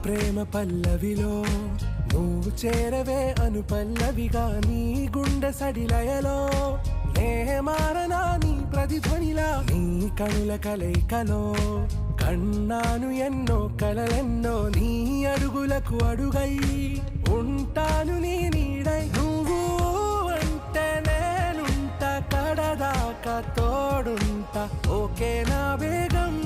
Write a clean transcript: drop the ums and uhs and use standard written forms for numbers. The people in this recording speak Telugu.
ప్రేమ పల్లవిలో నువ్వు చేరవే అను పల్లవిగా నీ గుండె సడిలయలో నే మారనా నీ ప్రతిధ్వనిలా నీ కనుల కలయికలో కన్నాను ఎన్నో కలలెన్నో నీ అడుగులకు అడుగై ఉంటాను నీ నీడై నువ్వు అంటే నేనుంట కడదాకా తోడుంట ఓకే నా వేగం